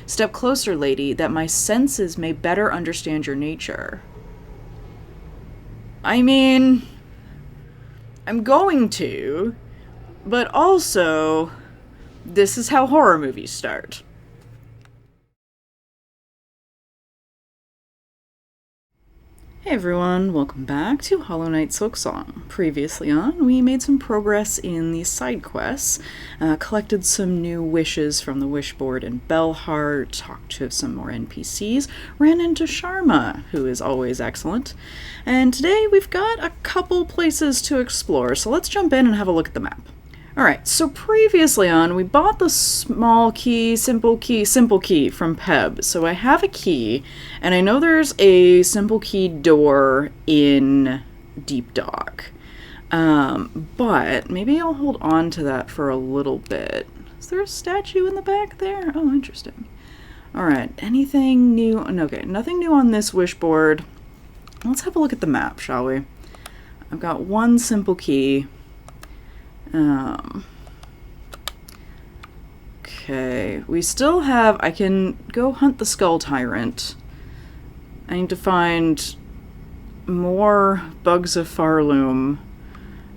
Step closer, lady, that my senses may better understand your nature. I mean, I'm going to, but also, this is how horror movies start. Hey everyone, welcome back to Hollow Knight Silksong. Previously on, we made some progress in the side quests, collected some new wishes from the wish board in Bellheart, talked to some more NPCs, ran into Sharma, who is always excellent, and today we've got a couple places to explore, so let's jump in and have a look at the map. Alright, so previously on, we bought the simple key from Peb. So I have a key, and I know there's a simple key door in Deep Dock. But maybe I'll hold on to that for a little bit. Is there a statue in the back there? Oh, interesting. Alright, anything new? Okay, nothing new on this wish board. Let's have a look at the map, shall we? I've got one simple key. Okay, we still have, I can go hunt the Skull Tyrant. I need to find more Bugs of Farloom,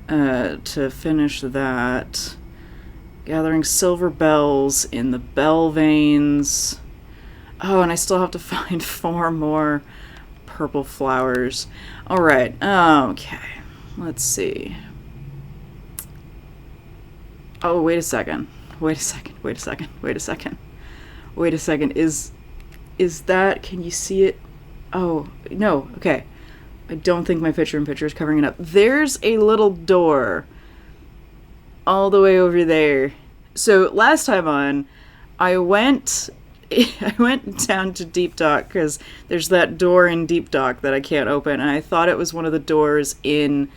to finish that. Gathering silver bells in the bell veins. Oh, and I still have to find 4 more purple flowers. Alright, okay, let's see. Oh, wait a second. Is that, can you see it? Oh, no, okay. I don't think my picture-in-picture is covering it up. There's a little door all the way over there. So last time on, I went down to Deep Dock because there's that door in Deep Dock that I can't open, and I thought it was one of the doors in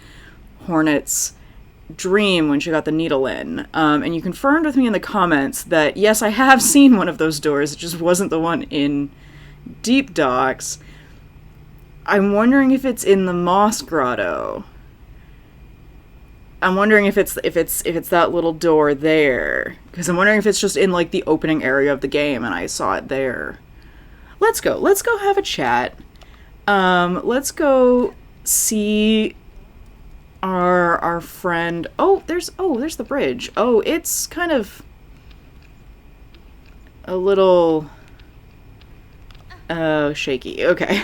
Hornet's dream when she got the Needolin. And you confirmed with me in the comments that yes, I have seen one of those doors, it just wasn't the one in Deep Docks. I'm wondering if it's in the Moss Grotto. I'm wondering if it's that little door there, because I'm wondering if it's just in like the opening area of the game and I saw it there. Let's go have a chat. Let's go see our friend. There's the bridge. Oh, it's kind of a little shaky. Okay.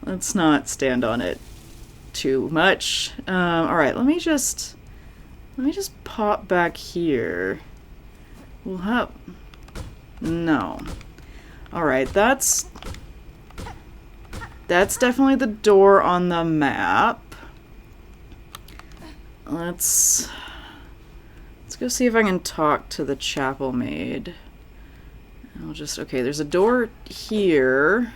Let's not stand on it too much. All right, let me just pop back here. We'll have no. All right, that's definitely the door on the map. Let's go see if I can talk to the chapel maid. Okay, there's a door here.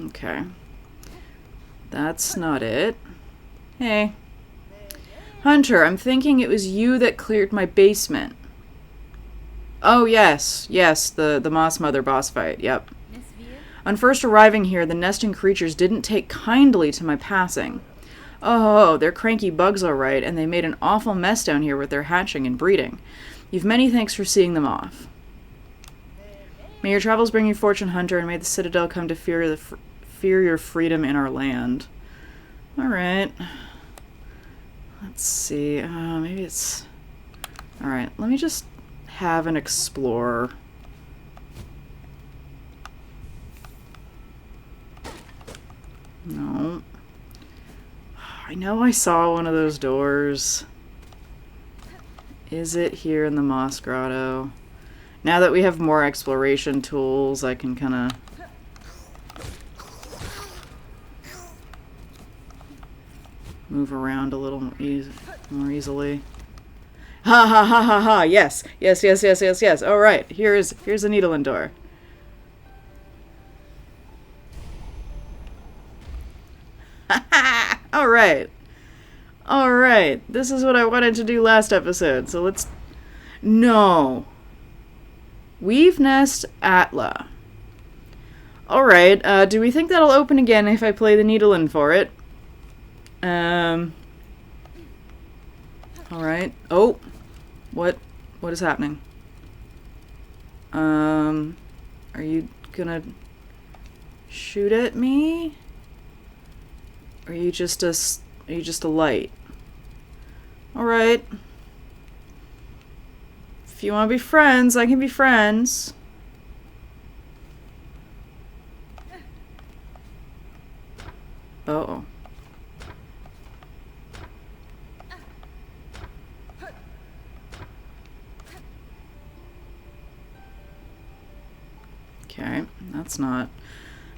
Okay. That's not it. Hey. Hunter, I'm thinking it was you that cleared my basement. Oh, yes, the Moss Mother boss fight, yep. On first arriving here, the nesting creatures didn't take kindly to my passing. Oh, they're cranky bugs all right, and they made an awful mess down here with their hatching and breeding. You've many thanks for seeing them off. May your travels bring you fortune, Hunter, and may the Citadel come to fear your freedom in our land. Alright. Let's see, maybe it's... Alright, let me just have an explorer. No. I know I saw one of those doors. Is it here in the Moss Grotto? Now that we have more exploration tools, I can kind of... move around a little more easily. Ha ha ha ha ha! Yes! Alright, here's a Needolin door. Ha ha! Alright. Alright, this is what I wanted to do last episode, so let's... No! Weavenest Alta. Alright, do we think that'll open again if I play the Needolin for it? Alright. Oh! What is happening? Are you gonna shoot at me? Or are you just a light? Alright. If you want to be friends, I can be friends. Uh-oh. Okay, that's not...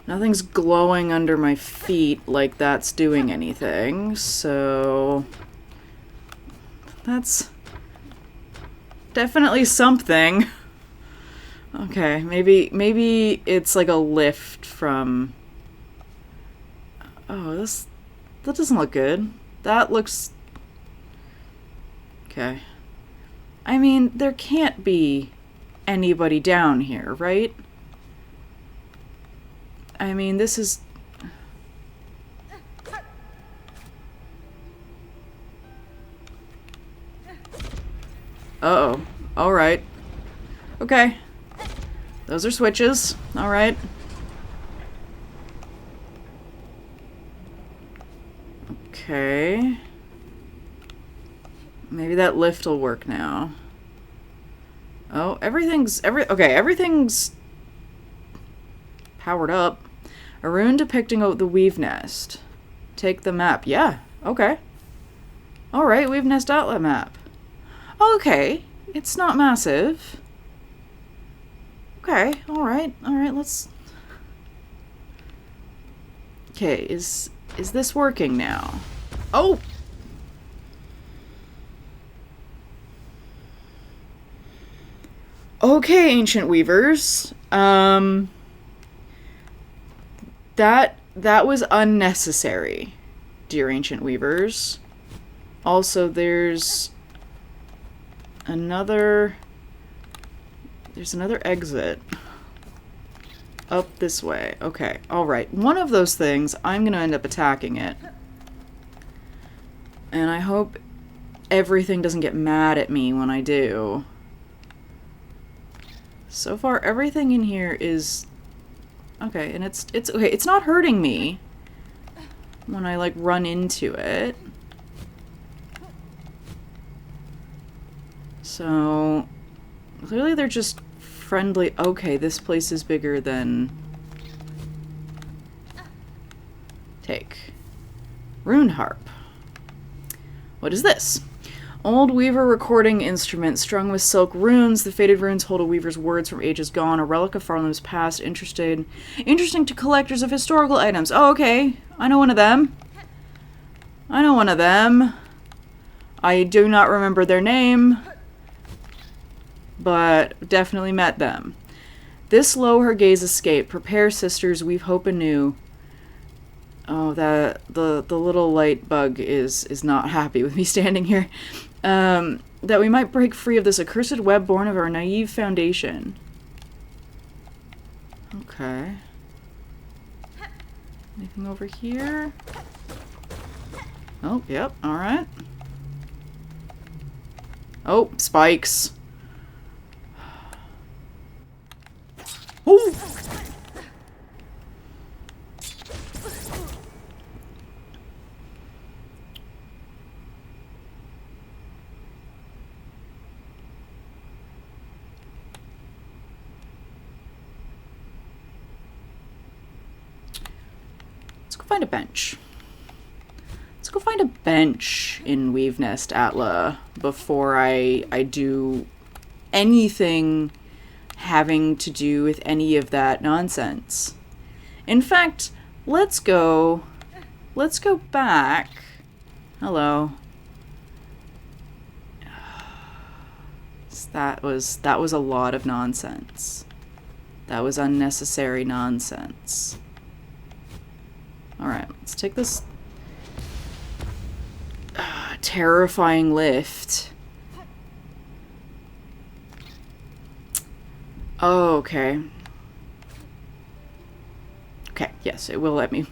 Nothing's glowing under my feet like that's doing anything, so... That's... definitely something. Okay, maybe it's like a lift from... Oh, that doesn't look good. That looks... Okay. I mean, there can't be anybody down here, right? I mean, this is... Uh-oh. Alright. Okay. Those are switches. Alright. Okay. Maybe that lift will work now. Oh, everything's powered up. A rune depicting the Weavenest. Take the map. Yeah, okay. Alright, Weavenest Alta map. Okay, it's not massive. Okay, alright, let's... Okay, is this working now? Oh! Okay, Ancient Weavers. That was unnecessary, dear Ancient Weavers. Also, there's another exit up this way. Okay, alright. One of those things, I'm gonna end up attacking it. And I hope everything doesn't get mad at me when I do. So far, everything in here is... Okay, and it's okay, it's not hurting me when I, like, run into it. So, clearly they're just friendly. Okay, this place is bigger than... Take. Rune harp. What is this? Old weaver recording instrument strung with silk runes. The faded runes hold a weaver's words from ages gone, a relic of Farnham's past, interesting to collectors of historical items. Oh, okay. I know one of them. I do not remember their name, but definitely met them. This low her gaze escape. Prepare, sisters, weave hope anew. Oh, the little light bug is not happy with me standing here. That we might break free of this accursed web born of our naive foundation. Okay. Anything over here? Oh, yep, alright. Oh, spikes. Ooh! Find a bench. Let's go find a bench in Weavenest Alta before I do anything having to do with any of that nonsense. In fact, let's go back. Hello. That was a lot of nonsense. That was unnecessary nonsense. Alright, let's take this terrifying lift. Oh, okay. Okay, yes, it will let me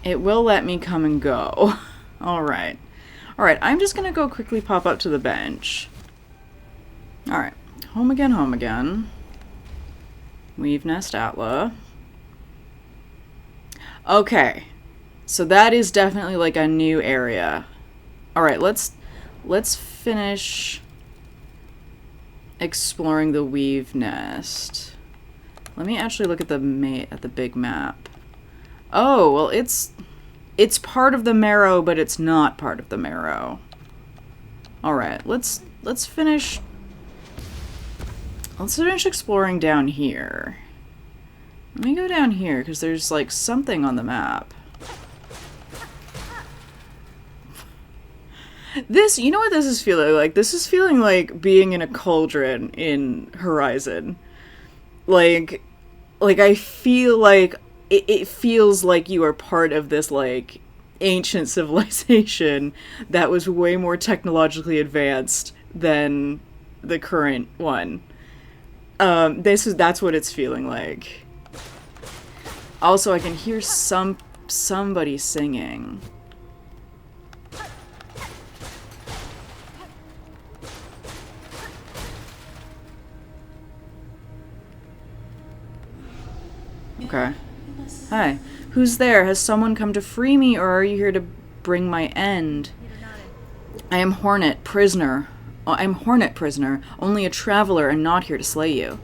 It will let me come and go. Alright. Alright, I'm just gonna go quickly pop up to the bench. Alright. Home again, home again. Weavenest Alta. Okay. So that is definitely like a new area. Alright, let's finish exploring the Weave Nest. Let me actually look at the big map. Oh, well it's part of the Marrow, but it's not part of the Marrow. Alright, let's finish exploring down here. Let me go down here, because there's like something on the map. This, you know what this is feeling like? This is feeling like being in a cauldron in Horizon. Like I feel like it feels like you are part of this like ancient civilization that was way more technologically advanced than the current one. That's what it's feeling like. Also, I can hear somebody singing. Okay. Hi. Who's there? Has someone come to free me, or are you here to bring my end? I am Hornet, prisoner. I'm Hornet, prisoner, only a traveler and not here to slay you.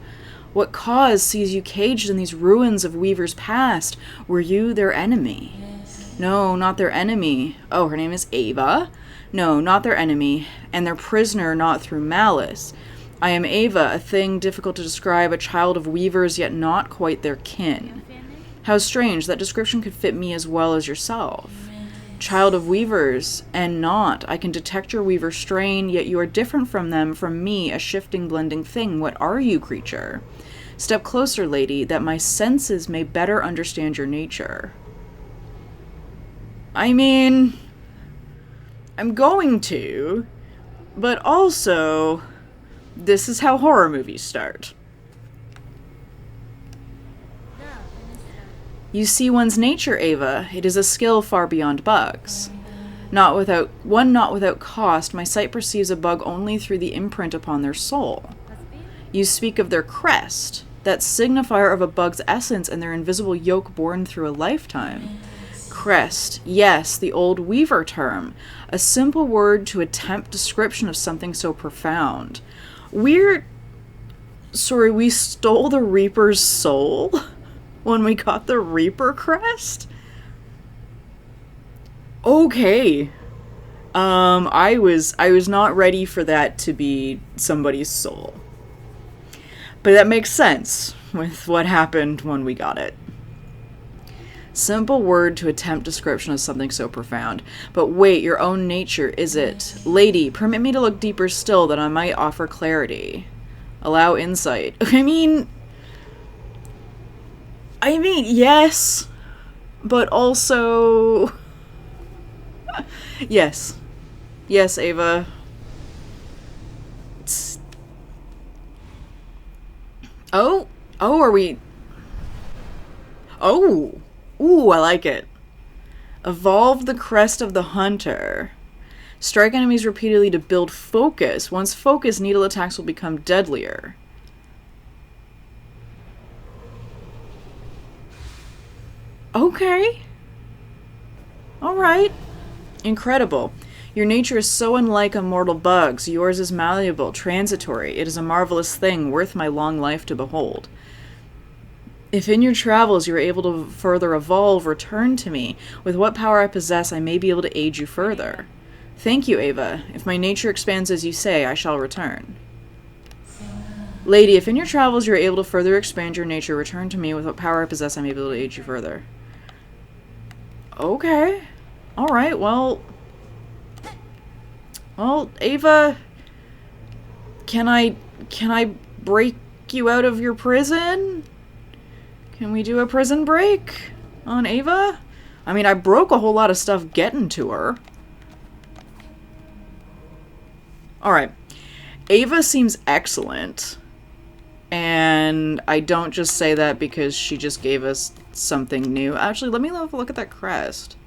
What cause sees you caged in these ruins of Weaver's past? Were you their enemy? No, not their enemy. Oh, her name is Ava? No, not their enemy, and their prisoner not through malice. I am Ava, a thing difficult to describe, a child of weavers, yet not quite their kin. How strange, that description could fit me as well as yourself. Child of weavers, and not. I can detect your weaver strain, yet you are different from them, from me, a shifting, blending thing. What are you, creature? Step closer, lady, that my senses may better understand your nature. I mean, I'm going to, but also, this is how horror movies start. You see one's nature, Ava. It is a skill far beyond bugs. Not without cost, my sight perceives a bug only through the imprint upon their soul. You speak of their crest, that signifier of a bug's essence and their invisible yoke born through a lifetime. Crest, yes, the old weaver term, a simple word to attempt description of something so profound. We stole the Reaper's soul when we got the Reaper crest? Okay. I was not ready for that to be somebody's soul. But that makes sense with what happened when we got it. Simple word to attempt description of something so profound. But wait, your own nature, is it? Lady, permit me to look deeper still that I might offer clarity. Allow insight. I mean, yes. But also... Yes. Yes, Ava. Oh, are we... Oh! Ooh, I like it. Evolve the crest of the hunter. Strike enemies repeatedly to build focus. Once focused, needle attacks will become deadlier. Okay. Alright. Incredible. Your nature is so unlike a mortal bug's. Yours is malleable, transitory. It is a marvelous thing, worth my long life to behold. If in your travels you are able to further evolve, return to me. With what power I possess, I may be able to aid you further. Thank you, Ava. If my nature expands as you say, I shall return. Lady, if in your travels you are able to further expand your nature, return to me. With what power I possess, I may be able to aid you further. Okay. Alright, well, Ava, can I break you out of your prison? Can we do a prison break on Ava? I mean, I broke a whole lot of stuff getting to her. Alright. Ava seems excellent. And I don't just say that because she just gave us something new. Actually, let me have a look at that crest.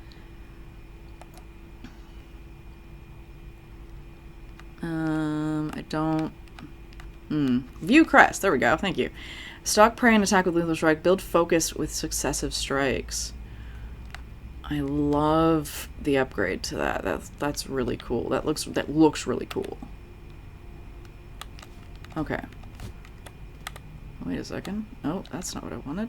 I don't... View crest. There we go. Thank you. Stalk prey and attack with lethal strike. Build focus with successive strikes. I love the upgrade to that. That's really cool. That looks really cool. Okay. Wait a second. Oh, that's not what I wanted.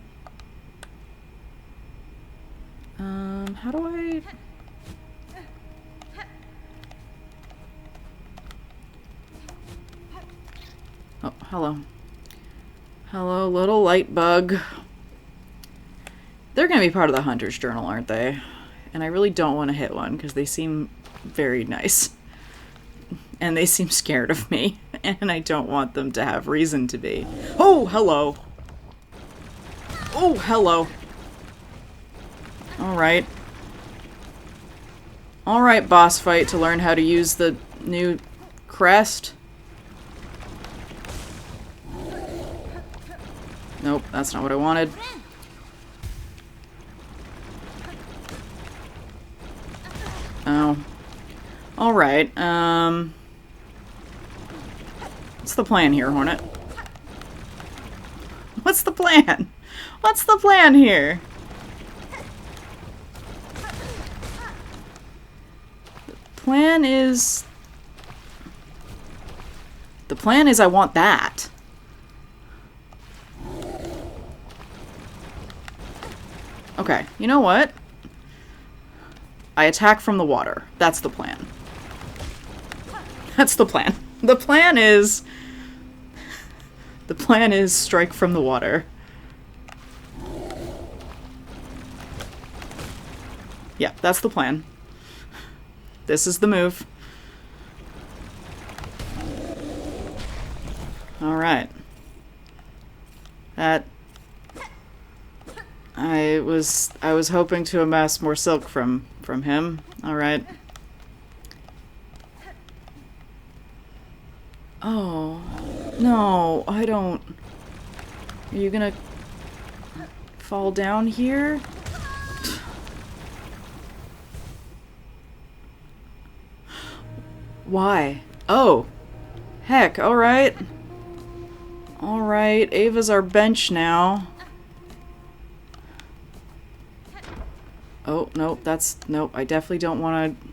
How do I... Oh, hello. Hello, little light bug. They're going to be part of the Hunter's Journal, aren't they? And I really don't want to hit one, because they seem very nice. And they seem scared of me. And I don't want them to have reason to be. Oh, hello. Oh, hello. Alright. Alright, boss fight to learn how to use the new crest. Nope, that's not what I wanted. Oh. Alright, what's the plan here, Hornet? What's the plan? What's the plan here? The plan is I want that. Okay, you know what? I attack from the water. That's the plan. That's the plan. The plan is strike from the water. Yeah, that's the plan. This is the move. Alright. That... I was hoping to amass more silk from him. Alright. Oh. No, I don't... Are you gonna... fall down here? Why? Oh. Heck, alright. Alright, Ava's our bench now. Oh, nope, that's... Nope, I definitely don't want to...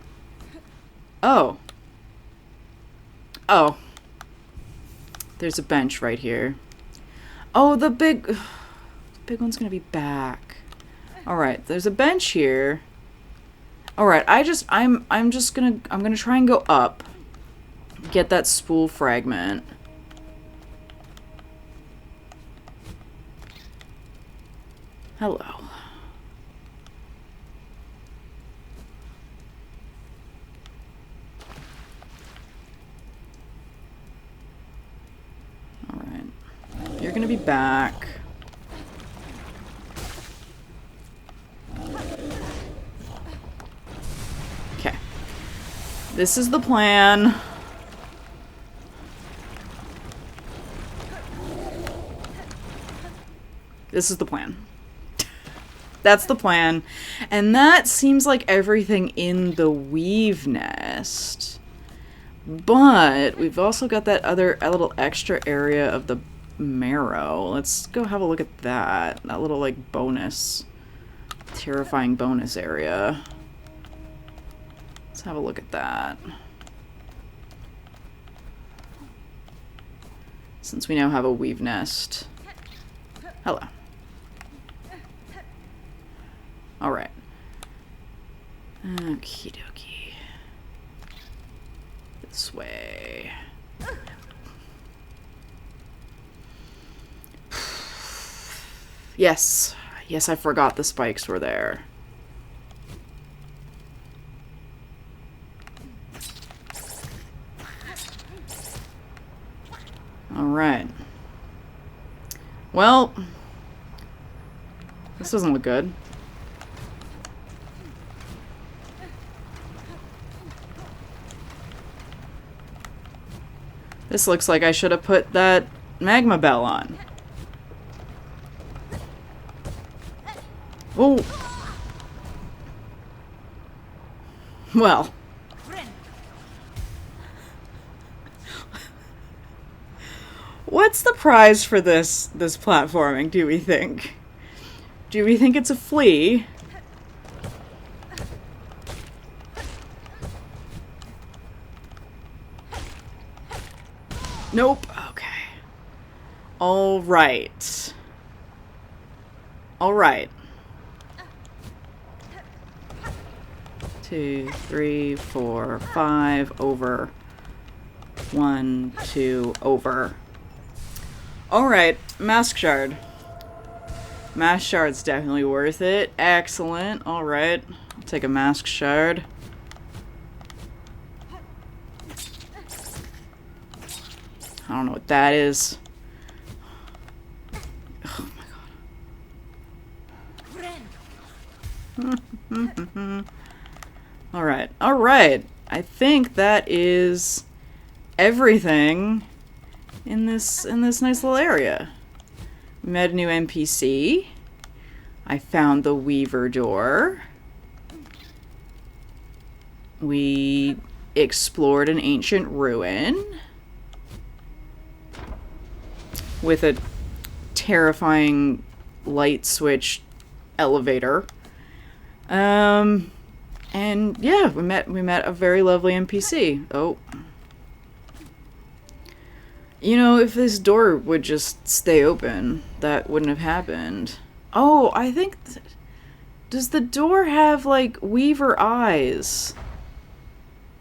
Oh. Oh. There's a bench right here. Oh, the big one's gonna be back. Alright, there's a bench here. Alright, I'm gonna try and go up. Get that spool fragment. Hello. Alright. You're gonna be back. Okay. This is the plan. This is the plan. That's the plan. And that seems like everything in the weave nest. But we've also got that other little extra area of the marrow. Let's go have a look at that. That little, like, bonus. Terrifying bonus area. Let's have a look at that. Since we now have a weave nest. Hello. Alright. Okie dokie. This way. Yes. Yes, I forgot the spikes were there. Alright. Well, this doesn't look good. This looks like I should have put that magma bell on. Oh! Well. What's the prize for this platforming, do we think? Do we think it's a flea? Nope. Okay. Alright. Alright. 2, 3, 4, 5, over. 1, 2, over. Alright, Mask Shard. Mask Shard's definitely worth it. Excellent. Alright. I'll take a Mask Shard. I don't know what that is. Oh my god. Alright. Alright. I think that is everything in this nice little area. We met a new NPC. I found the Weaver door. We explored an ancient ruin with a terrifying light switch elevator. And yeah, we met a very lovely NPC. Oh. You know, if this door would just stay open, that wouldn't have happened. Oh, I think... does the door have, like, Weaver eyes?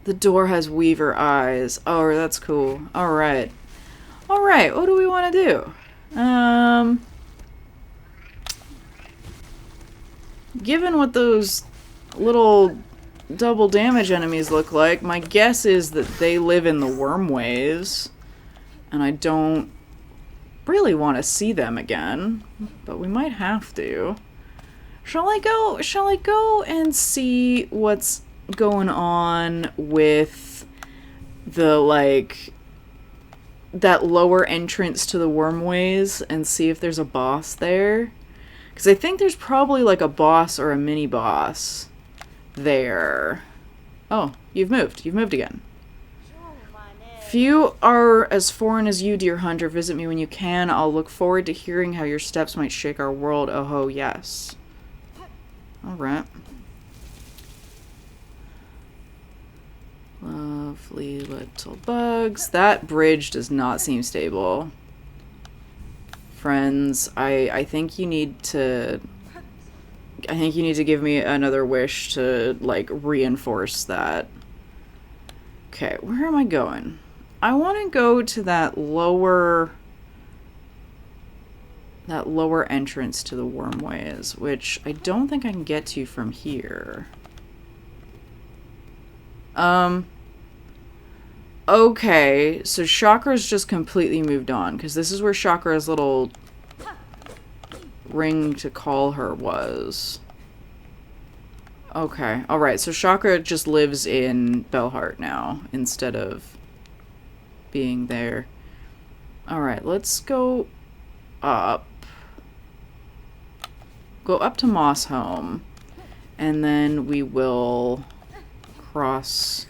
The door has Weaver eyes. Oh, that's cool. Alright. Alright, what do we want to do? Given what those little double damage enemies look like, my guess is that they live in the wormways. And I don't really want to see them again, but we might have to. Shall I go and see what's going on with the, like, that lower entrance to the wormways and see if there's a boss there? Because I think there's probably, like, a boss or a mini-boss there. Oh, you've moved. You've moved again. Few are as foreign as you, dear hunter. Visit me when you can. I'll look forward to hearing how your steps might shake our world. Oh ho, yes. Alright. Lovely little bugs. That bridge does not seem stable. Friends, I think you need to... I think you need to give me another wish to, like, reinforce that. Okay, where am I going? I want to go to that lower entrance to the wormways, which I don't think I can get to from here. Okay, so Chakra's just completely moved on, because this is where Chakra's little ring to call her was. Okay, alright, so Chakra just lives in Bellheart now, instead of being there. Alright, let's go up. Go up to Moss Home, and then we will cross...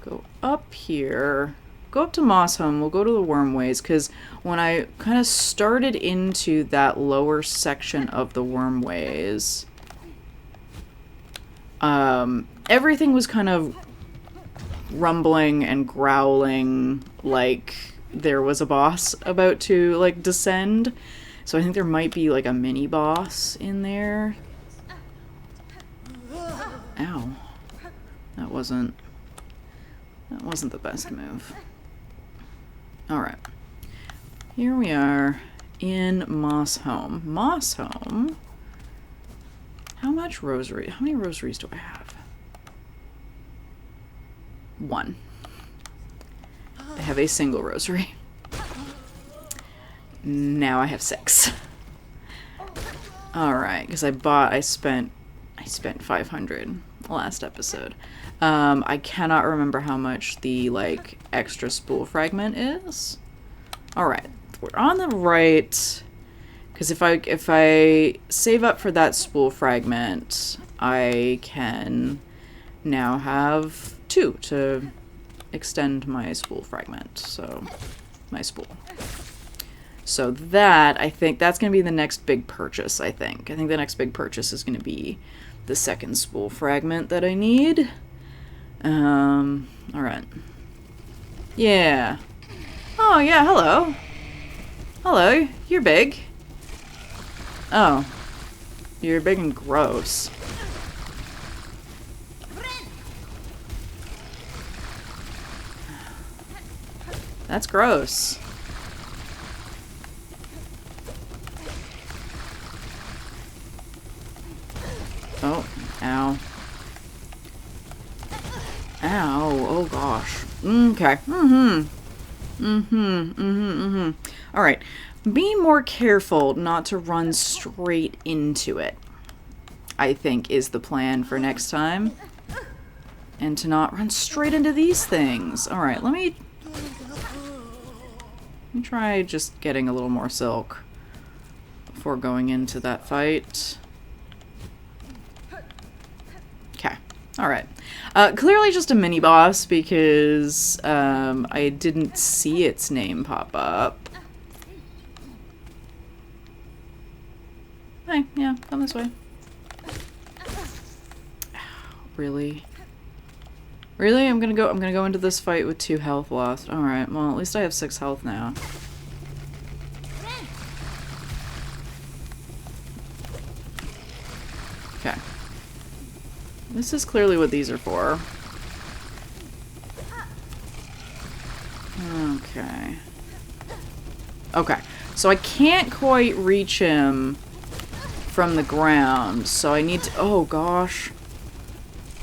Go up here. Go up to Moss Home. We'll go to the Wormways, because when I kind of started into that lower section of the Wormways, everything was kind of rumbling and growling like there was a boss about to, like, descend. So I think there might be, like, a mini-boss in there. Ow. That wasn't the best move. Alright. Here we are in Moss Home. Moss Home? How many rosaries do I have? 1. I have a single rosary. Now I have 6. Alright, because I spent 500 last episode. I cannot remember how much the, like, extra spool fragment is. Alright, we're on the right. Because if I save up for that spool fragment, I can now have 2 to extend my spool fragment. So, my spool. So that, I think, that's going to be the next big purchase, I think. I think the next big purchase is going to be the second spool fragment that I need. Alright. Yeah. Oh, yeah, hello. Hello, you're big. Oh. You're big and gross. That's gross. Oh, ow. Ow, oh gosh. Okay. Alright. Be more careful not to run straight into it, I think, is the plan for next time. And to not run straight into these things. Alright, let me try just getting a little more silk before going into that fight. Okay. Alright. Clearly just a mini-boss because I didn't see its name pop up. Hey, yeah, come this way. Really? Really? I'm gonna go into this fight with 2 health lost. Alright, well at least I have 6 health now. Okay. This is clearly what these are for. Okay. Okay. So I can't quite reach him from the ground, so I need to... Oh, gosh.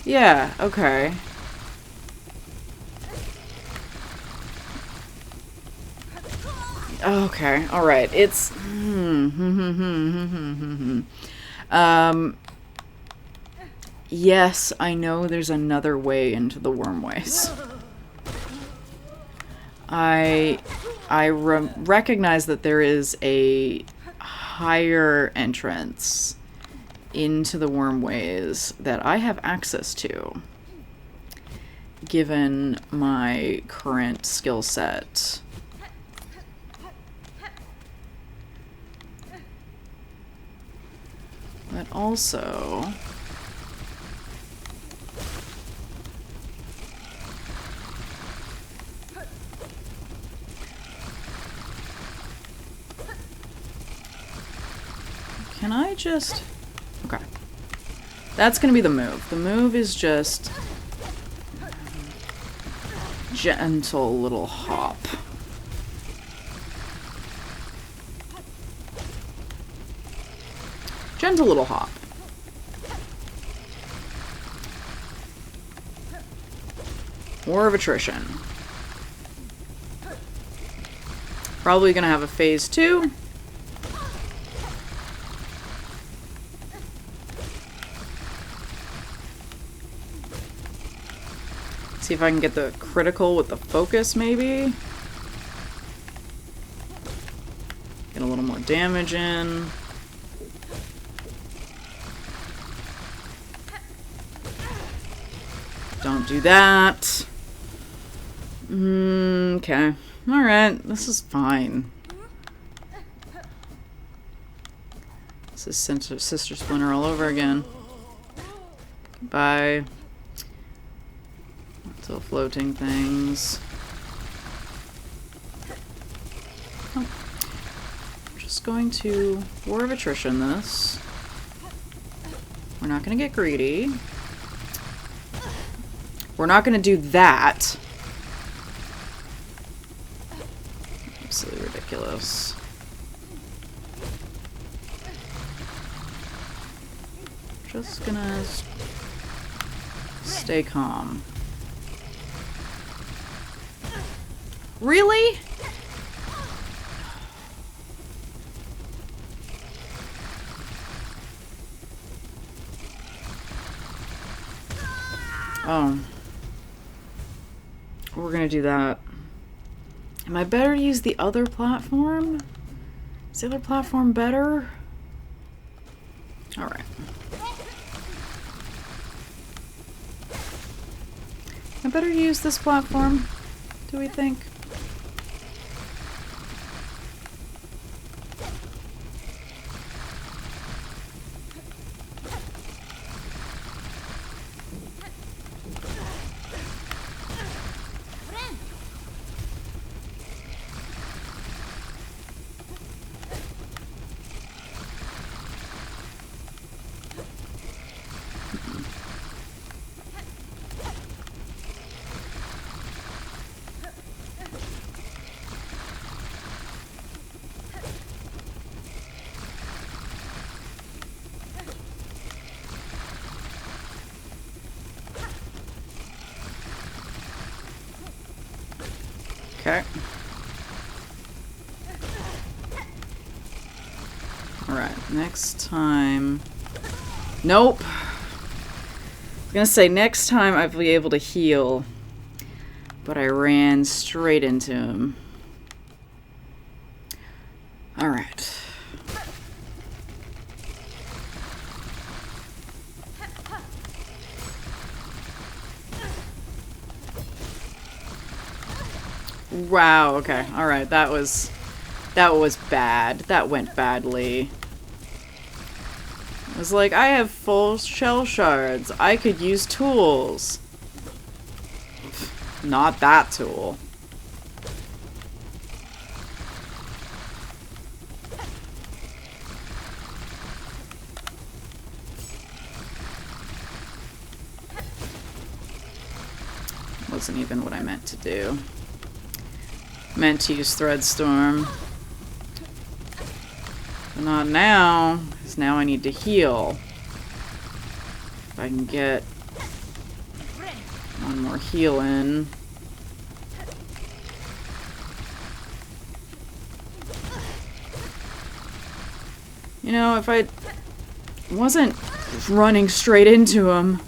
Yeah, okay. Okay, alright. It's... Yes, I know there's another way into the wormways. I recognize that there is a higher entrance into the wormways that I have access to, given my current skill set. But also... Can I just... Okay. That's gonna be the move. The move is just... gentle little hop. Gentle little hop. War of attrition. Probably gonna have a phase 2. See if I can get the critical with the focus, maybe. Get a little more damage in. Don't do that. Okay. Alright, this is fine. This is Sister Splinter all over again. Goodbye. Still floating things. Oh. I'm just going to War of Attrition this. We're not going to get greedy. We're not going to do that. Absolutely ridiculous. Just gonna stay calm. Really? Oh. We're gonna do that. Am I better to use the other platform? Is the other platform better? Alright. I better use this platform, do we think? Okay. Alright, next time... Nope! I was gonna say, next time I'll be able to heal. But I ran straight into him. Alright. Wow, okay. Alright, that was bad. That went badly. I was like, I have full shell shards. I could use tools. Not that tool. Wasn't even what I meant to do. Meant to use Threadstorm. But not now, because now I need to heal. If I can get one more heal in. You know, if I wasn't running straight into him.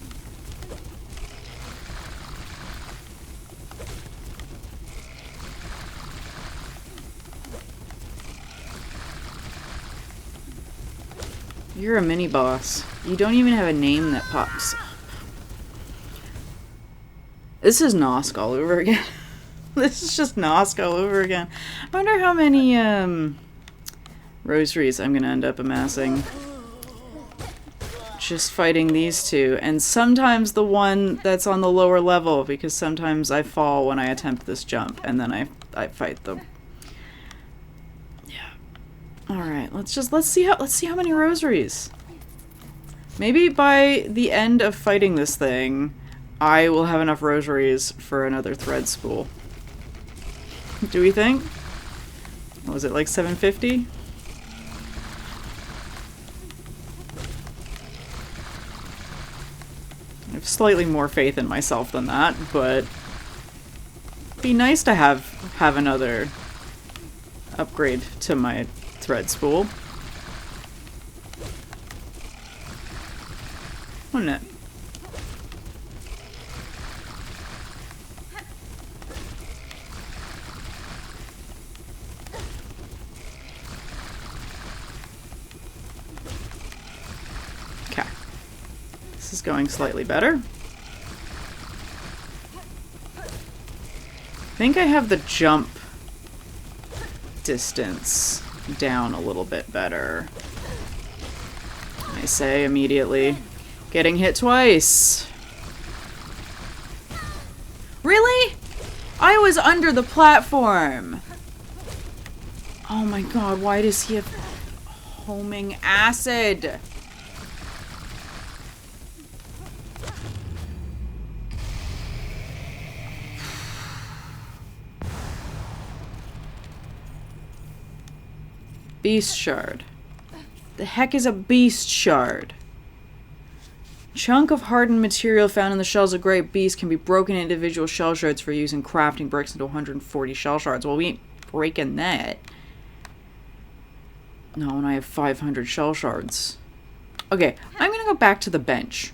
You're a mini-boss. You don't even have a name that pops up. This is Nosk all over again. This is just Nosk all over again. I wonder how many, rosaries I'm gonna end up amassing. Just fighting these two. And sometimes the one that's on the lower level, because sometimes I fall when I attempt this jump, and then I fight them. Alright, let's see how many rosaries. Maybe by the end of fighting this thing, I will have enough rosaries for another thread spool. Do we think? What was it, like 750? I have slightly more faith in myself than that, but it'd be nice to have another upgrade to my thread spool. Wouldn't it? Okay. This is going slightly better. I think I have the jump distance down a little bit better. I say immediately. Getting hit twice. Really? I was under the platform. Oh my god, why does he have homing acid? Beast shard. The heck is a beast shard? Chunk of hardened material found in the shells of great beasts can be broken into individual shell shards for use in crafting bricks into 140 shell shards. Well, we ain't breaking that. No, and I have 500 shell shards. Okay, I'm gonna go back to the bench.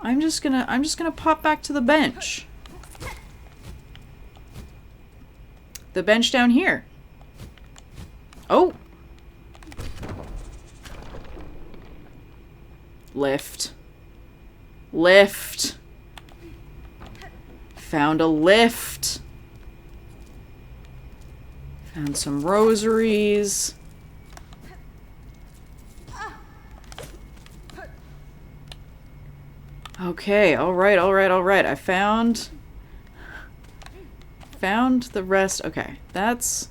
I'm just gonna pop back to the bench. the bench down here. Oh! Lift. Lift. Found a lift. Found some rosaries. Okay, alright, alright, alright. I found the rest. Okay, that's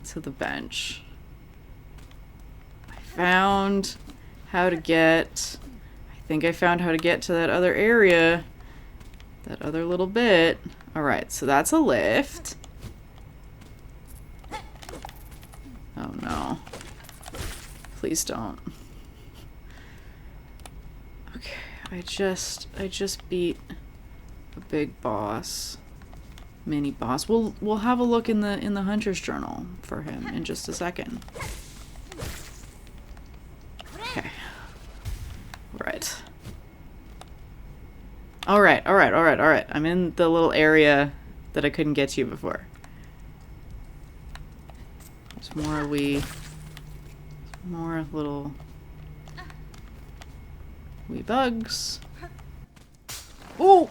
to the bench. I found how to get... I think I found how to get to that other area. That other little bit. Alright, so that's a lift. Oh no. Please don't. Okay, I just beat a big boss. Mini boss. We'll have a look in the Hunter's Journal for him in just a second. Okay. Right. Alright, alright, alright, alright. I'm in the little area that I couldn't get to before. There's more little wee bugs. Oh!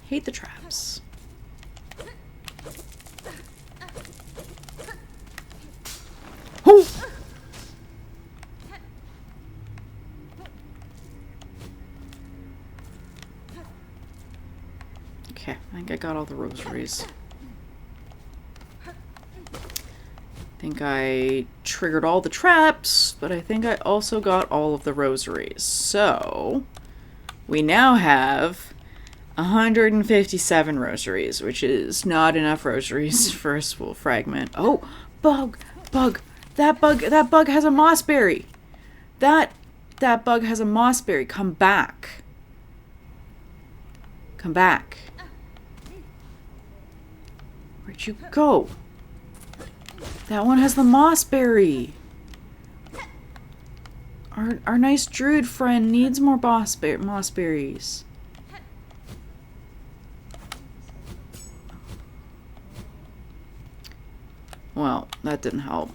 Hate the traps. Oh! Okay, I think I got all the rosaries. I think I triggered all the traps, but I think I also got all of the rosaries. So, we now have 157 rosaries, which is not enough rosaries for a spool fragment. Oh, bug! Bug! That bug has a mossberry! That bug has a mossberry. Come back. Come back. Where'd you go? That one has the mossberry. Our nice druid friend needs more mossberries. Well, that didn't help.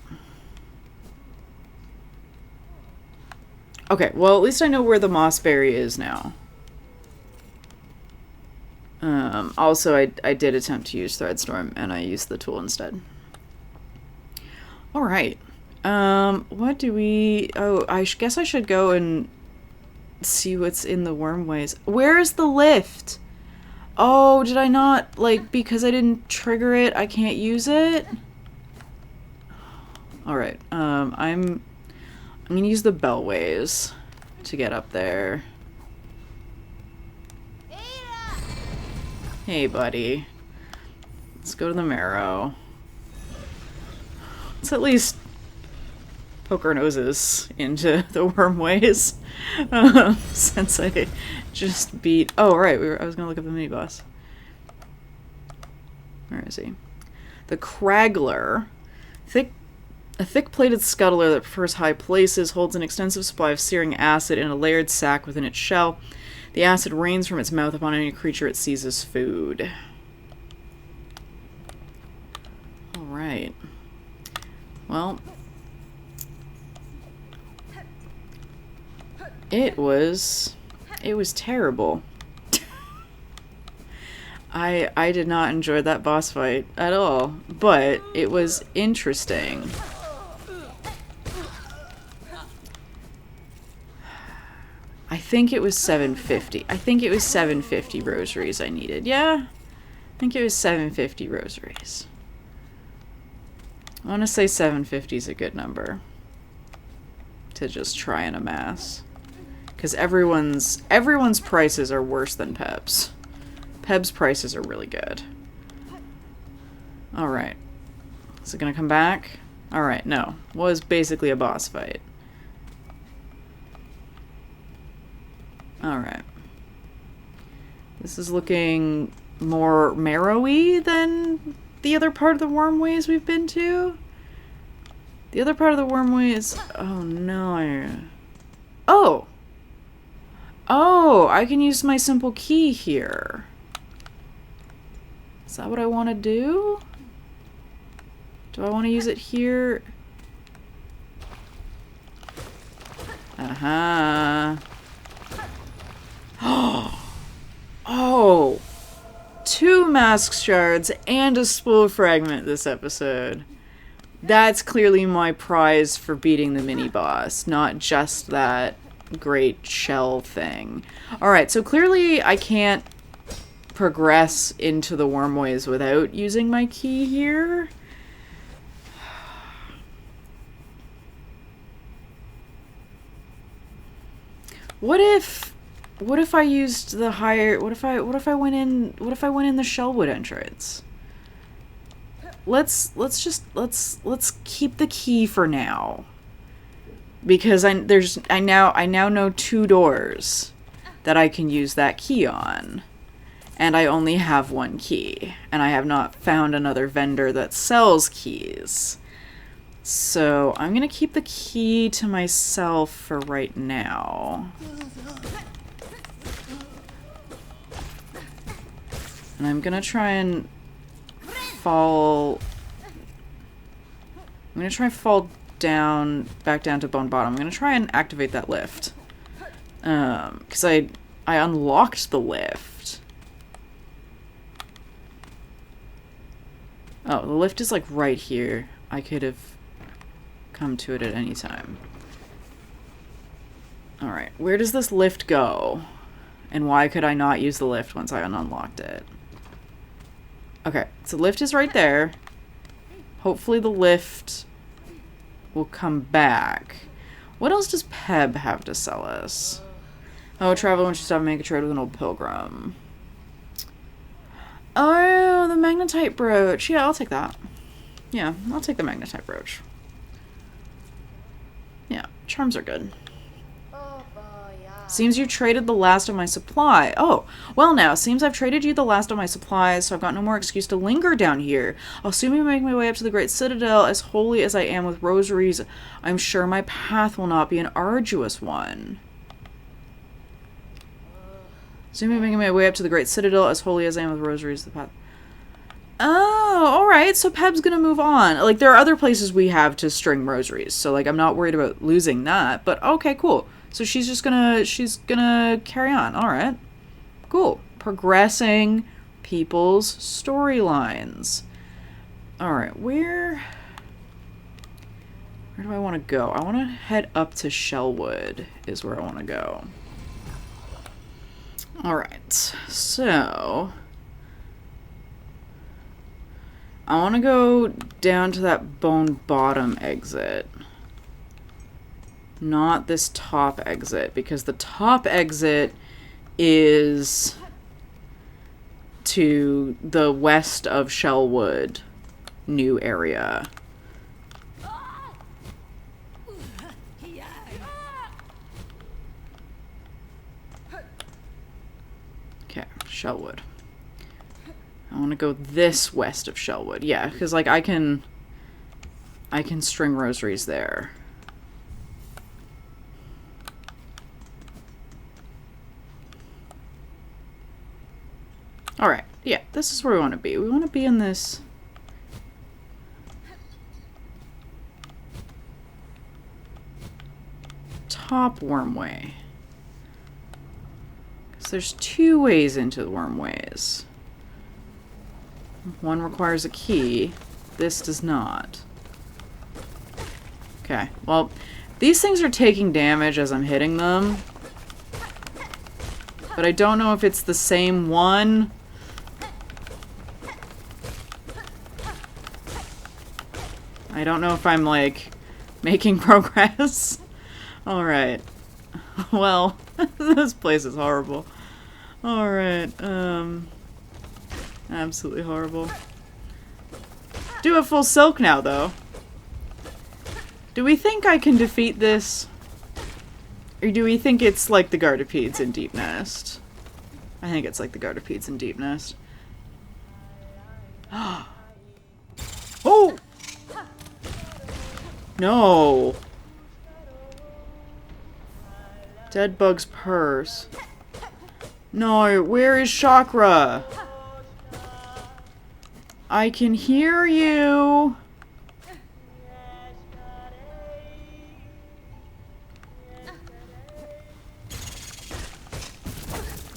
Okay, well, at least I know where the mossberry is now. Also, I did attempt to use Threadstorm, and I used the tool instead. Alright. What do we... Oh, I guess I should go and see what's in the wormways. Where's the lift? Oh, did I not... Like, because I didn't trigger it, I can't use it? Alright, I'm gonna use the bellways to get up there. Hey, buddy. Let's go to the marrow. Let's at least poke our noses into the wormways. Since I just beat... Oh, right, I was gonna look up the mini-boss. Where is he? The Craggler. A thick-plated scuttler that prefers high places holds an extensive supply of searing acid in a layered sac within its shell. The acid rains from its mouth upon any creature it sees as food. Alright. Well. It was terrible. I did not enjoy that boss fight at all, but it was interesting. I think it was 750. I think it was 750 rosaries I needed. Yeah? I think it was 750 rosaries. I want to say 750 is a good number to just try and amass. Because everyone's prices are worse than Peb's. Peb's prices are really good. Alright. Is it gonna come back? Alright, no. Was basically a boss fight. Alright. This is looking more marrowy than the other part of the wormways we've been to. The other part of the wormway is... Oh, no. Oh! Oh, I can use my simple key here. Is that what I want to do? Do I want to use it here? Aha. Oh! 2 mask shards and a spool fragment this episode. That's clearly my prize for beating the mini-boss, not just that great shell thing. Alright, so clearly I can't progress into the wormways without using my key here. What if I used the higher... What if I went in the Shellwood entrance? Let's keep the key for now. Because I now know 2 doors that I can use that key on. And I only have 1 key. And I have not found another vendor that sells keys. So I'm gonna keep the key to myself for right now. And I'm gonna try and fall... I'm gonna try and fall down, back down to Bone Bottom. I'm gonna try and activate that lift. Because I unlocked the lift. Oh, the lift is like right here. I could have come to it at any time. Alright, where does this lift go? And why could I not use the lift once I unlocked it? Okay, so lift is right there. Hopefully the lift will come back. What else does Peb have to sell us? Oh, travel when she stopped making a trade with an old pilgrim. Oh, the magnetite brooch. Yeah, I'll take that. Yeah, I'll take the magnetite brooch. Yeah, charms are good. Seems you traded the last of my supply. Oh, well now, seems I've traded you the last of my supplies, so I've got no more excuse to linger down here. I'll soon make my way up to the Great Citadel. As holy as I am with rosaries, I'm sure my path will not be an arduous one. Soon be making my way up to the Great Citadel. As holy as I am with rosaries, the path... Oh, alright, so Peb's gonna move on. Like, there are other places we have to string rosaries, so, like, I'm not worried about losing that, but okay, cool. So she's gonna carry on. Alright. Cool. Progressing people's storylines. Alright, where do I want to go? I want to head up to Shellwood is where I want to go. Alright, so I want to go down to that Bone Bottom exit. Not this top exit, because the top exit is to the west of Shellwood new area. Okay, Shellwood. I want to go this west of Shellwood. Yeah, because like I can string rosaries there. Alright, yeah, this is where we want to be. We want to be in this... top wormway. Because there's 2 ways into the wormways. One requires a key. This does not. Okay, well, these things are taking damage as I'm hitting them. But I don't know if it's the same one. I don't know if I'm, like, making progress. Alright. Well, this place is horrible. Alright, absolutely horrible. Do have full silk now, though. Do we think I can defeat this? Or do we think it's like the Gardapedes in Deep Nest? I think it's like the Gardapedes in Deep Nest. Oh! No. Dead bug's purse. No, where is Chakra? I can hear you.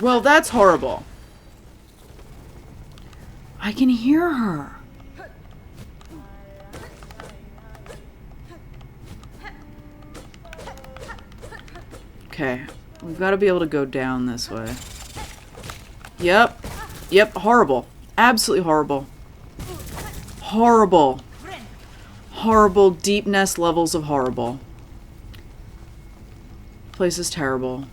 Well, that's horrible. I can hear her. Okay. We've got to be able to go down this way. Yep. Yep, horrible. Absolutely horrible. Horrible. Horrible, deep nest levels of horrible. Place is terrible.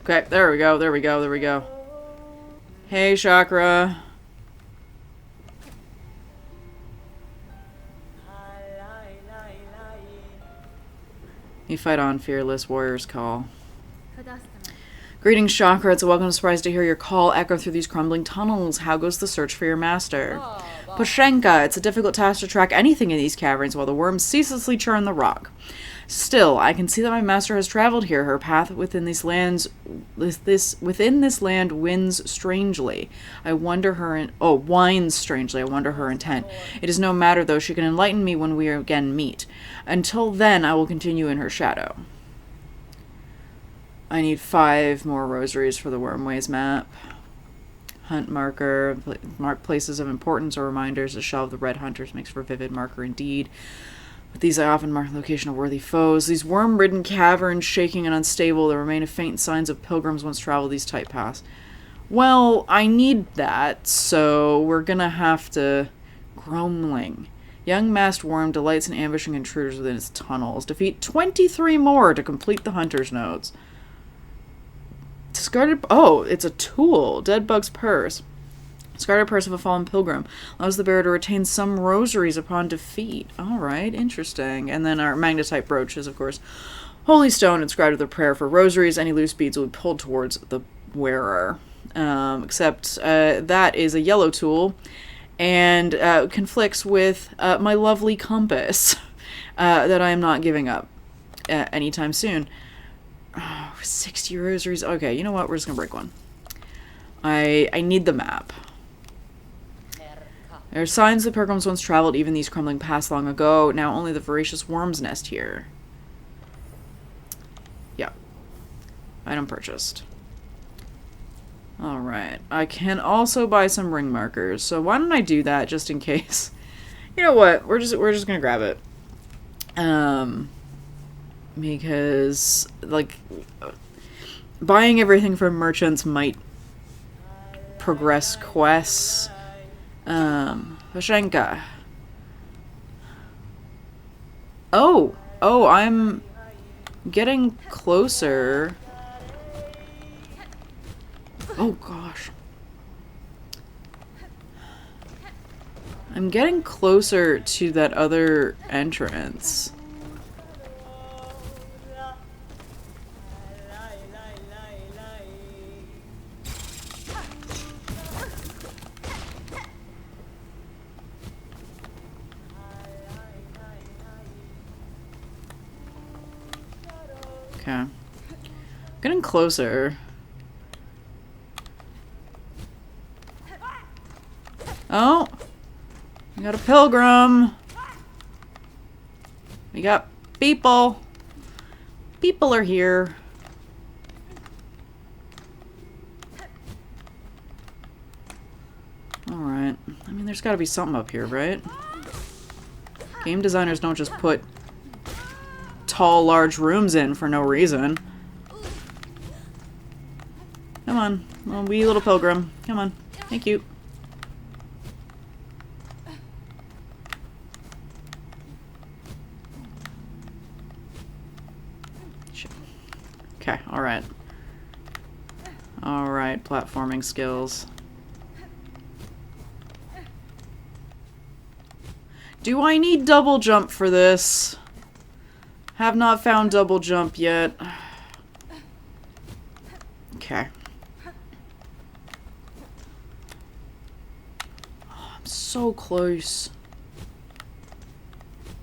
Okay, there we go, there we go, there we go. Hey, Chakra. You fight on, fearless warrior's call. Greetings, Chakra. It's a welcome surprise to hear your call echo through these crumbling tunnels. How goes the search for your master? Pashenka, it's a difficult task to track anything in these caverns while the worms ceaselessly churn the rock. Still, I can see that my master has traveled here. Her path within these lands, within this land winds strangely. I wonder her winds strangely. I wonder her intent. It is no matter though. She can enlighten me when we again meet. Until then, I will continue in her shadow. I need 5 more rosaries for the Wormways map. Hunt marker, mark places of importance or reminders. The shell of the red hunters makes for a vivid marker indeed. With these I often mark the location of worthy foes. These worm-ridden caverns, shaking and unstable, there remain faint signs of pilgrims once traveled these tight paths. Well, I need that, so we're gonna have to... Gromling. Young masked worm delights in ambushing intruders within its tunnels. Defeat 23 more to complete the hunter's nodes. Discarded... Oh, it's a tool. Dead bug's purse. Discarded purse of a fallen pilgrim. Allows the bearer to retain some rosaries upon defeat. Alright, interesting. And then our magnetite brooch is, of course, holy stone inscribed with a prayer for rosaries. Any loose beads will be pulled towards the wearer. Except that is a yellow tool and conflicts with my lovely compass that I am not giving up anytime soon. Oh, 60 rosaries. Okay, you know what? We're just gonna break one. I need the map. There are signs the pilgrims once traveled even these crumbling paths long ago. Now only the voracious worms nest here. Yeah. Item purchased. Alright. I can also buy some ring markers. So why don't I do that just in case? You know what? We're just gonna grab it. Because like buying everything from merchants might progress quests. Pashenka. Oh, I'm getting closer. Oh gosh. I'm getting closer to that other entrance. Okay. Getting closer. Oh! We got a pilgrim! We got people! People are here. Alright. I mean, there's gotta be something up here, right? Game designers don't just put tall, large rooms in for no reason. Come on. Oh, wee little pilgrim. Come on. Thank you. Okay, alright. Alright, platforming skills. Do I need double jump for this? Have not found double jump yet. Okay. Oh, I'm so close.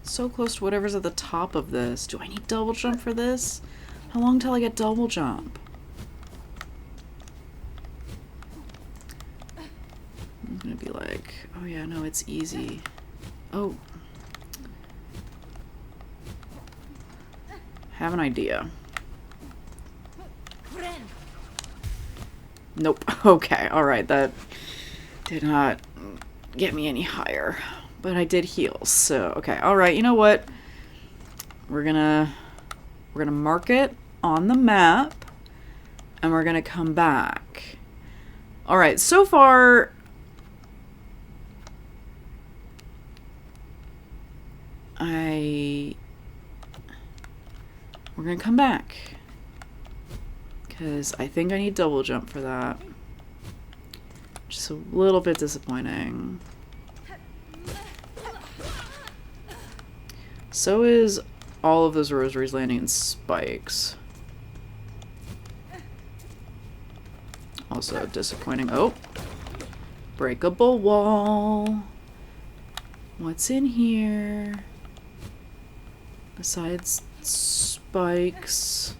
So close to whatever's at the top of this. Do I need double jump for this? How long till I get double jump? I'm gonna be like, oh yeah, no, it's easy. Oh. Have an idea. Nope. Okay, alright, that did not get me any higher. But I did heal, so okay. Alright, you know what? We're gonna mark it on the map, and we're gonna come back. Alright, so far we're gonna come back, because I think I need double jump for that. Just a little bit disappointing. So is all of those rosaries landing in spikes. Also disappointing. Oh! Breakable wall. What's in here? Besides spikes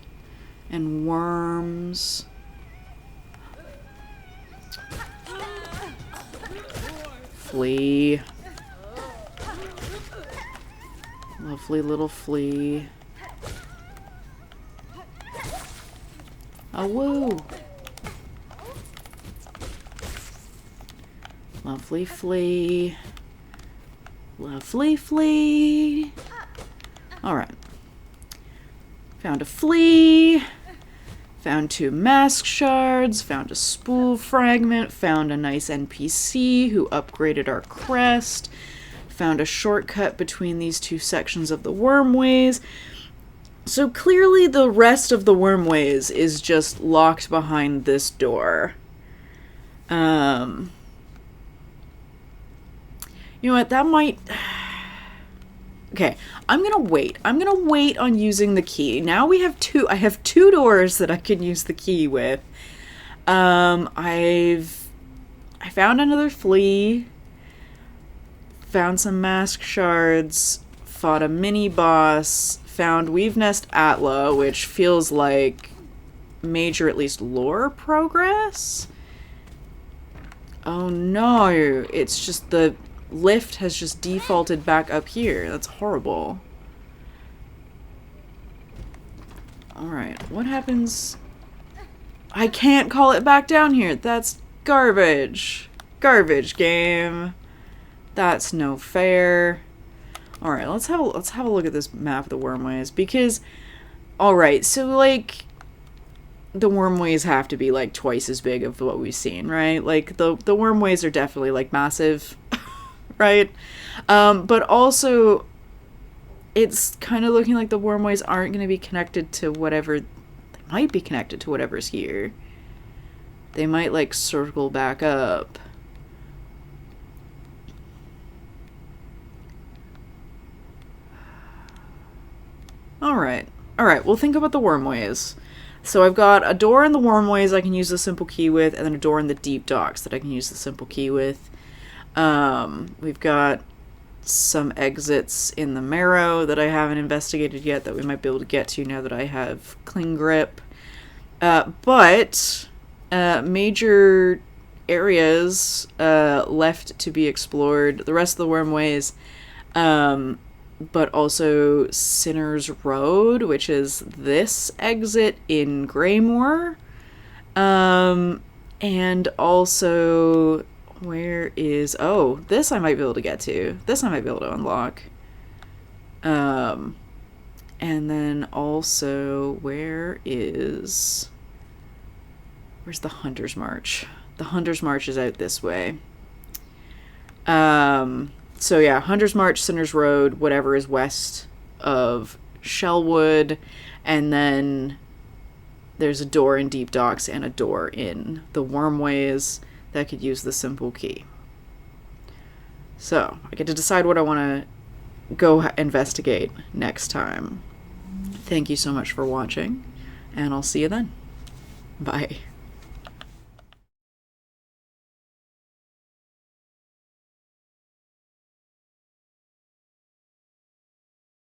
and worms. Flea. Lovely little flea. Oh, woo! Lovely flea. Lovely flea. Alright. Found a flea. Found 2 mask shards. Found a spool fragment. Found a nice NPC who upgraded our crest. Found a shortcut between these 2 sections of the wormways. So clearly the rest of the wormways is just locked behind this door. You know what, that might... Okay, I'm gonna wait. I'm gonna wait on using the key. Now we have I have 2 doors that I can use the key with. I found another flea. Found some mask shards. Fought a mini boss. Found Weavenest Alta, which feels like major, at least, lore progress. Oh no, it's just the lift has just defaulted back up here. That's horrible. Alright, what happens? I can't call it back down here. That's garbage. Garbage game. That's no fair. Alright, let's have a look at this map of the wormways, because alright, so like the wormways have to be like twice as big of what we've seen, right? Like the wormways are definitely like massive, right? But also it's kind of looking like the wormways aren't going to be connected to whatever. They might be connected to whatever's here. They might like circle back up. Alright, we'll think about the wormways. So I've got a door in the wormways I can use the simple key with, and then a door in the deep docks that I can use the simple key with. We've got some exits in the marrow that I haven't investigated yet that we might be able to get to now that I have cling grip. But major areas left to be explored. The rest of the wormways, but also Sinner's Road, which is this exit in Greymoor. And also, where is... Oh, this I might be able to get to. This I might be able to unlock. And then also, where's the Hunter's March? The Hunter's March is out this way. So yeah, Hunter's March, Sinner's Road, whatever is west of Shellwood, and then there's a door in Deep Docks and a door in the Wormways that could use the simple key. So I get to decide what I want to go investigate next time. Thank you so much for watching, and I'll see you then. Bye.